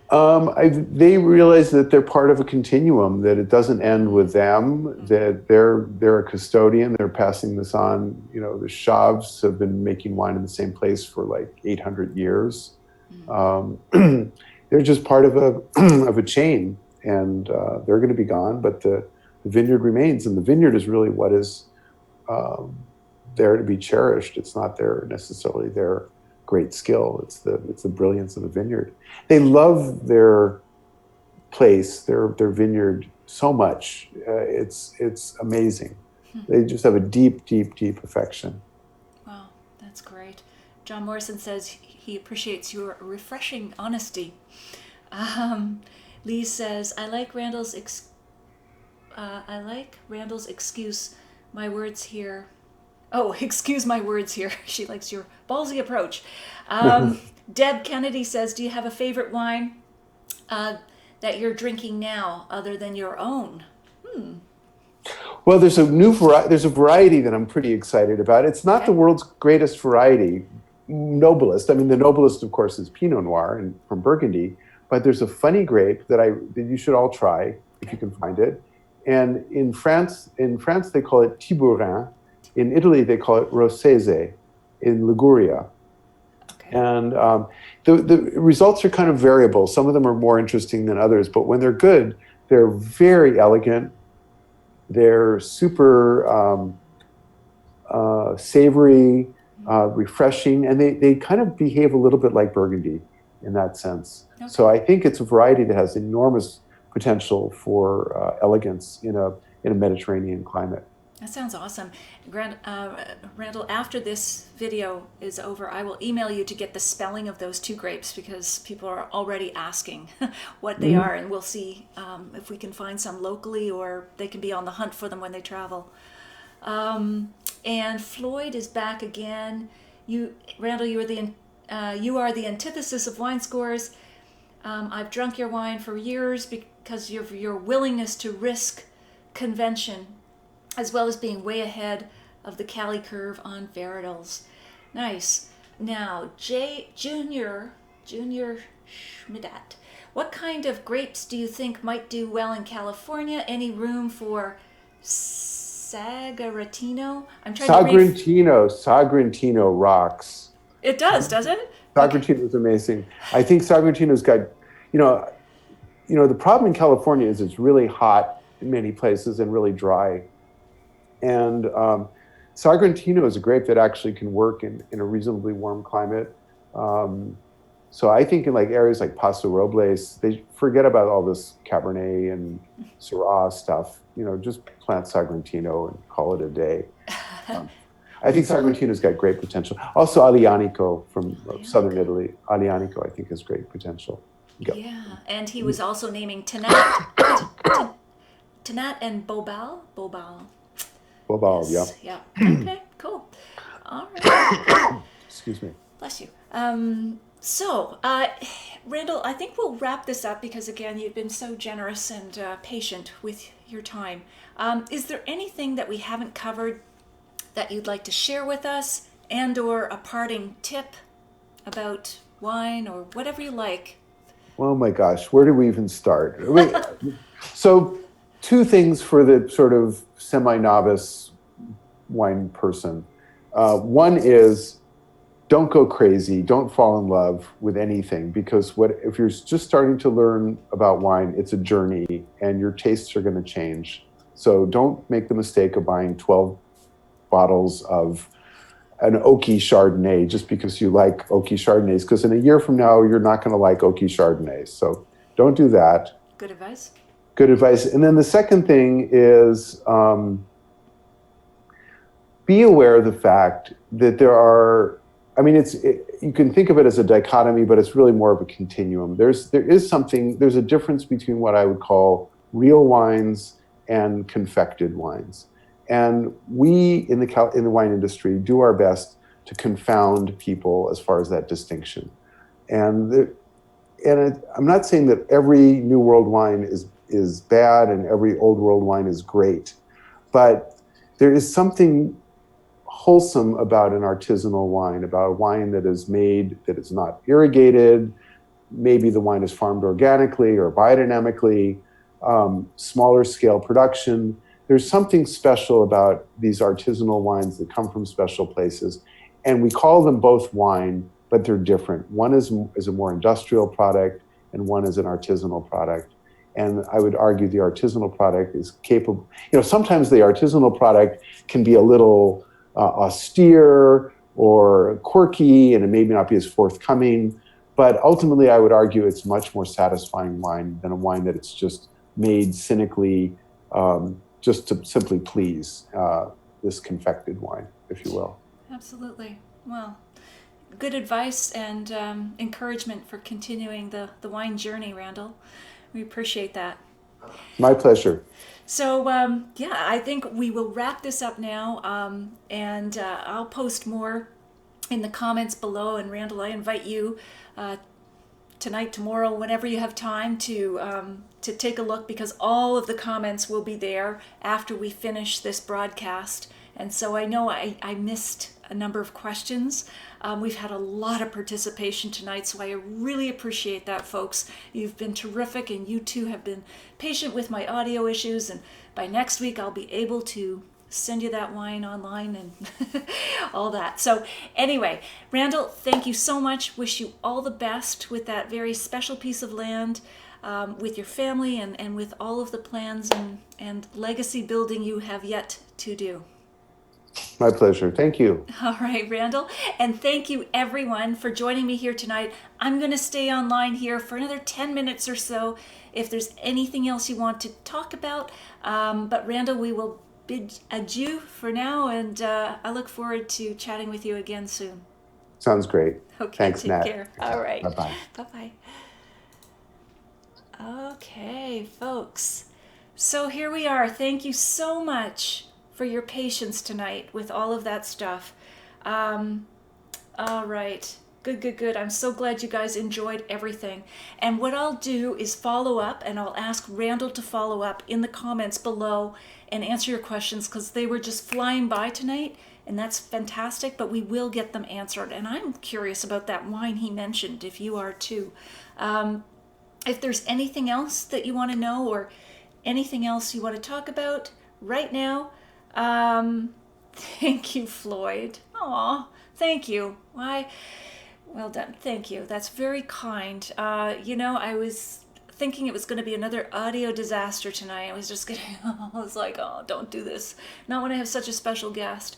They realize that they're part of a continuum, that it doesn't end with them, that they're a custodian, they're passing this on. You know, the Chavs have been making wine in the same place for like 800 years. Um, they're just part of a of a chain, and they're going to be gone, but the vineyard remains, and the vineyard is really what is um, there to be cherished. It's not necessarily their great skill. It's the brilliance of the vineyard. They love their place, their vineyard so much. It's amazing. They just have a deep, deep, deep affection. Wow, that's great. John Morrison says he appreciates your refreshing honesty. Um, Lee says, I like Randall's excuse my words here. Oh, excuse my words here. She likes your ballsy approach. Deb Kennedy says, do you have a favorite wine that you're drinking now other than your own? Well, there's a new variety. There's a variety that I'm pretty excited about. It's not the world's greatest variety, noblest. I mean, the noblest, of course, is Pinot Noir from Burgundy. But there's a funny grape that you should all try if you can find it. And in France, they call it Tibourin. In Italy, they call it Rossese. In Liguria. Okay. And the results are kind of variable. Some of them are more interesting than others. But when they're good, they're very elegant. They're super savory, refreshing, and they kind of behave a little bit like Burgundy in that sense. Okay. So I think it's a variety that has enormous potential for elegance in a Mediterranean climate. That sounds awesome. Randall, after this video is over, I will email you to get the spelling of those two grapes because people are already asking what they are, and we'll see if we can find some locally or they can be on the hunt for them when they travel. And Floyd is back again. Randall, you are the antithesis of wine scores. I've drunk your wine for years because of your willingness to risk convention, as well as being way ahead of the Cali curve on varietals. Nice. Now, Junior Schmidt, what kind of grapes do you think might do well in California? Any room for Sagrantino? Sagrantino rocks. It does, doesn't it? Sagrantino is amazing. I think Sagrantino's got, the problem in California is it's really hot in many places and really dry. And Sagrantino is a grape that actually can work in a reasonably warm climate. So I think in like areas like Paso Robles, they forget about all this Cabernet and Syrah stuff. Just plant Sagrantino and call it a day. I think Sagrantino's got great potential. Also, Aglianico from southern Italy. Aglianico, I think, has great potential. Go. Yeah, and he was also naming Tannat and Bobal. Bobal, yes. Yeah. Okay, cool. All right. Excuse me. Bless you. So, Randall, I think we'll wrap this up because, again, you've been so generous and patient with your time. Is there anything that we haven't covered that you'd like to share with us, and or a parting tip about wine or whatever you like? Oh my gosh, where do we even start? So, two things for the sort of semi-novice wine person. One is, don't go crazy. Don't fall in love with anything, because if you're just starting to learn about wine, it's a journey and your tastes are going to change. So don't make the mistake of buying 12 bottles of an oaky Chardonnay just because you like oaky Chardonnays, because in a year from now, you're not going to like oaky Chardonnays. So don't do that. Good advice. Good advice. And then the second thing is be aware of the fact that there are, you can think of it as a dichotomy, but it's really more of a continuum. There's a difference between what I would call real wines and confected wines. And we in the wine industry do our best to confound people as far as that distinction. And I'm not saying that every New World wine is bad and every Old World wine is great, but there is something wholesome about an artisanal wine, about a wine that is made, that is not irrigated, maybe the wine is farmed organically or biodynamically, smaller scale production. There's something special about these artisanal wines that come from special places. And we call them both wine, but they're different. One is a more industrial product, and one is an artisanal product. And I would argue the artisanal product is capable. Sometimes the artisanal product can be a little austere or quirky, and it may not be as forthcoming. But ultimately, I would argue it's much more satisfying wine than a wine that it's just made cynically, just to simply please this confected wine, if you will. Absolutely. Well, good advice and encouragement for continuing the wine journey, Randall. We appreciate that. My pleasure. So, I think we will wrap this up now, and I'll post more in the comments below. And Randall, I invite you tonight, tomorrow, whenever you have time to take a look, because all of the comments will be there after we finish this broadcast. And so I know I missed a number of questions. We've had a lot of participation tonight, so I really appreciate that, folks. You've been terrific, and you too have been patient with my audio issues. And by next week, I'll be able to send you that wine online and all that. So anyway, Randall, thank you so much. Wish you all the best with that very special piece of land, with your family, and with all of the plans and legacy building you have yet to do. My pleasure. Thank you. All right, Randall. And thank you, everyone, for joining me here tonight. I'm going to stay online here for another 10 minutes or so if there's anything else you want to talk about. But Randall, we will bid adieu for now, and I look forward to chatting with you again soon. Sounds great. Okay, thanks, take Nat. care. All right. Bye-bye. Bye-bye. Okay, folks. So here we are. Thank you so much for your patience tonight with all of that stuff. All right. Good. I'm so glad you guys enjoyed everything. And what I'll do is follow up, and I'll ask Randall to follow up in the comments below and answer your questions, because they were just flying by tonight, and that's fantastic, but we will get them answered. And I'm curious about that wine he mentioned, if you are too. If there's anything else that you want to know, or anything else you want to talk about right now, thank you, Floyd. Aw, thank you. Why? Well done. Thank you. That's very kind. I was thinking it was going to be another audio disaster tonight. I was just getting, I was like, oh, don't do this. Not when I have such a special guest.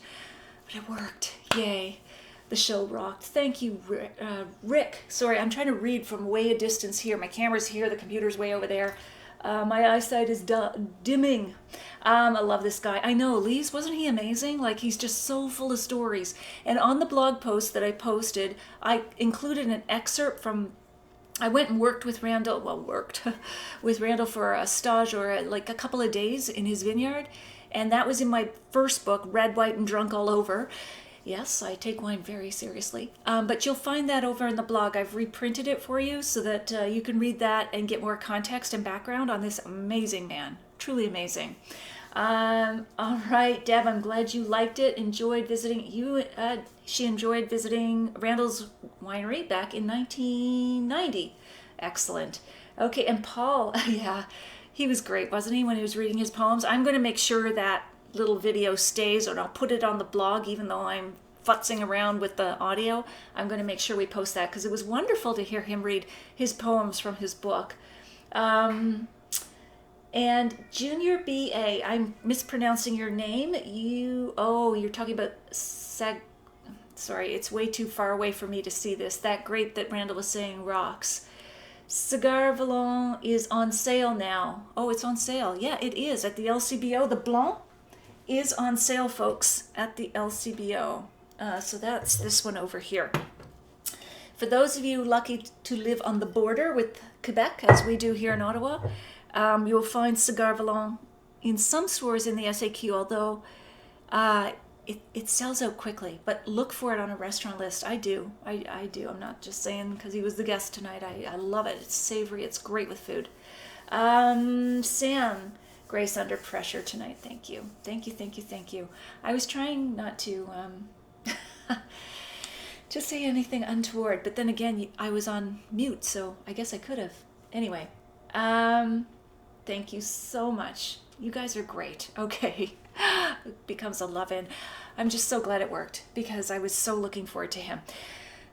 But it worked. Yay. The show rocked. Thank you, Rick. Sorry, I'm trying to read from way a distance here. My camera's here. The computer's way over there. My eyesight is dimming. I love this guy. I know, Lise, wasn't he amazing? Like, he's just so full of stories. And on the blog post that I posted, I included an excerpt from, I went and worked with Randall, with Randall for a stage, or like a couple of days in his vineyard. And that was in my first book, Red, White, and Drunk All Over. Yes, I take wine very seriously. But you'll find that over in the blog. I've reprinted it for you so that you can read that and get more context and background on this amazing man. Truly amazing. All right, Deb, I'm glad you liked it, enjoyed visiting you. She enjoyed visiting Randall's winery back in 1990. Excellent. Okay, and Paul, yeah, he was great, wasn't he, when he was reading his poems? I'm going to make sure that little video stays, or I'll put it on the blog, even though I'm futzing around with the audio. I'm going to make sure we post that, because it was wonderful to hear him read his poems from his book. And Junior B.A., I'm mispronouncing your name. You're talking about sorry, it's way too far away for me to see this. That grape that Randall was saying rocks. Cigar Vallon is on sale now. Oh, it's on sale. Yeah, it is at the LCBO. The Blanc is on sale, folks, at the LCBO. So that's this one over here. For those of you lucky to live on the border with Quebec, as we do here in Ottawa, you'll find Cigar Vallon in some stores in the SAQ, although it sells out quickly. But look for it on a restaurant list. I do. I do. I'm not just saying because he was the guest tonight. I love it. It's savory. It's great with food. Sam, Grace Under Pressure tonight. Thank you. Thank you. I was trying not to to say anything untoward. But then again, I was on mute, so I guess I could have. Anyway, thank you so much. You guys are great. Okay. It becomes a love-in. I'm just so glad it worked because I was so looking forward to him.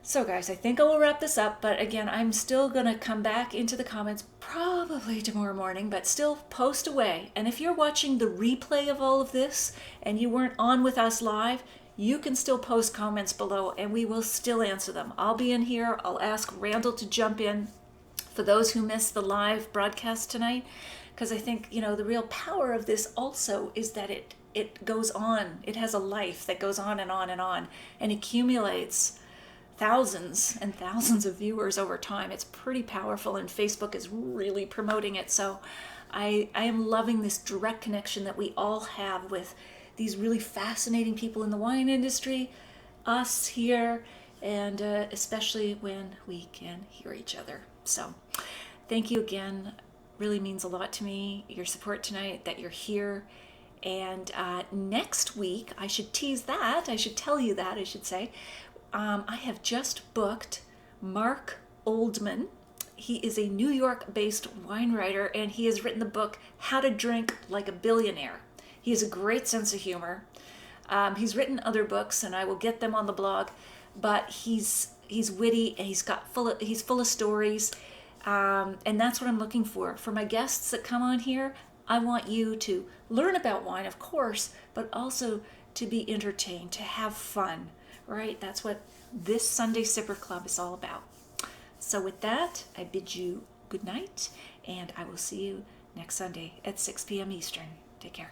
So guys, I think I will wrap this up, but again, I'm still going to come back into the comments probably tomorrow morning, but still post away. And if you're watching the replay of all of this and you weren't on with us live, you can still post comments below and we will still answer them. I'll be in here. I'll ask Randall to jump in for those who missed the live broadcast tonight, because I think, the real power of this also is that it goes on. It has a life that goes on and on and on and accumulates thousands and thousands of viewers over time. It's pretty powerful, and Facebook is really promoting it. So I am loving this direct connection that we all have with these really fascinating people in the wine industry, us here, and especially when we can hear each other. So thank you again. Really means a lot to me, your support tonight, that you're here. And next week, I should tease that, I should tell you that, I should say, I have just booked Mark Oldman. He is a New York-based wine writer, and he has written the book How to Drink Like a Billionaire. He has a great sense of humor. He's written other books, and I will get them on the blog. But he's witty, and he's full of stories, and that's what I'm looking for. For my guests that come on here, I want you to learn about wine, of course, but also to be entertained, to have fun. Right? That's what this Sunday Sipper Club is all about. So with that, I bid you good night, and I will see you next Sunday at 6 p.m. Eastern. Take care.